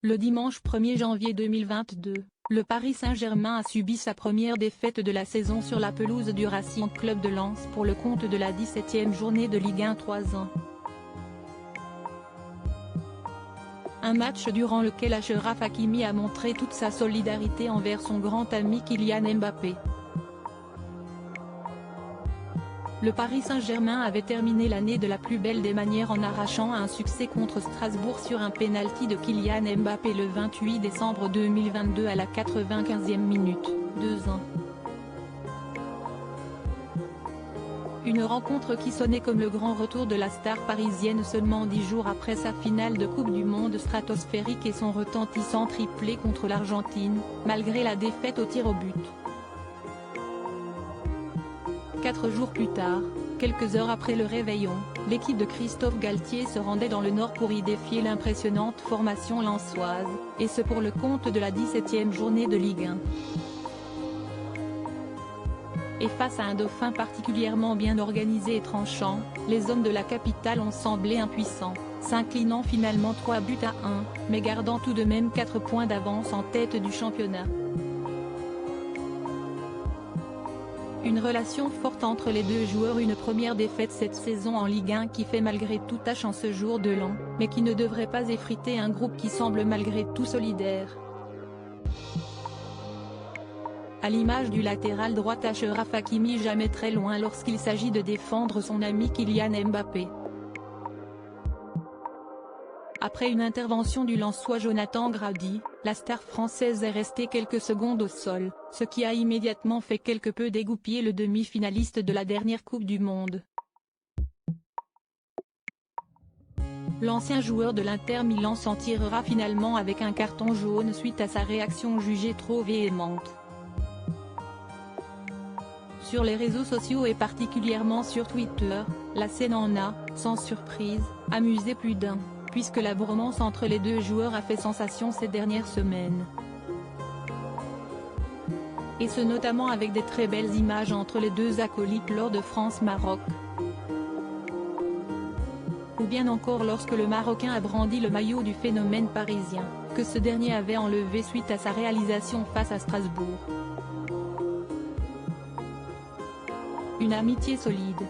Le dimanche 1er janvier 2022, le Paris Saint-Germain a subi sa première défaite de la saison sur la pelouse du Racing Club de Lens pour le compte de la 17e journée de Ligue 1 3-1. Un match durant lequel Achraf Hakimi a montré toute sa solidarité envers son grand ami Kylian Mbappé. Le Paris Saint-Germain avait terminé l'année de la plus belle des manières en arrachant un succès contre Strasbourg sur un pénalty de Kylian Mbappé le 28 décembre 2022 à la 95e minute, 2-1. Une rencontre qui sonnait comme le grand retour de la star parisienne seulement 10 jours après sa finale de Coupe du Monde stratosphérique et son retentissant triplé contre l'Argentine, malgré la défaite au tir au but. 4 jours plus tard, quelques heures après le réveillon, l'équipe de Christophe Galtier se rendait dans le Nord pour y défier l'impressionnante formation lensoise, et ce pour le compte de la 17e journée de Ligue 1. Et face à un dauphin particulièrement bien organisé et tranchant, les hommes de la capitale ont semblé impuissants, s'inclinant finalement 3-1, mais gardant tout de même 4 points d'avance en tête du championnat. Une relation forte entre les deux joueurs, une première défaite cette saison en Ligue 1 qui fait malgré tout tâche en ce jour de l'an, mais qui ne devrait pas effriter un groupe qui semble malgré tout solidaire. À l'image du latéral droit Achraf Hakimi, jamais très loin lorsqu'il s'agit de défendre son ami Kylian Mbappé. Après une intervention du Lensois Jonathan Grady, la star française est restée quelques secondes au sol, ce qui a immédiatement fait quelque peu dégoupiller le demi-finaliste de la dernière Coupe du Monde. L'ancien joueur de l'Inter Milan s'en tirera finalement avec un carton jaune suite à sa réaction jugée trop véhémente. Sur les réseaux sociaux et particulièrement sur Twitter, la scène en a, sans surprise, amusé plus d'un, puisque la bromance entre les deux joueurs a fait sensation ces dernières semaines. Et ce notamment avec des très belles images entre les deux acolytes lors de France-Maroc. Ou bien encore lorsque le Marocain a brandi le maillot du phénomène parisien, que ce dernier avait enlevé suite à sa réalisation face à Strasbourg. Une amitié solide.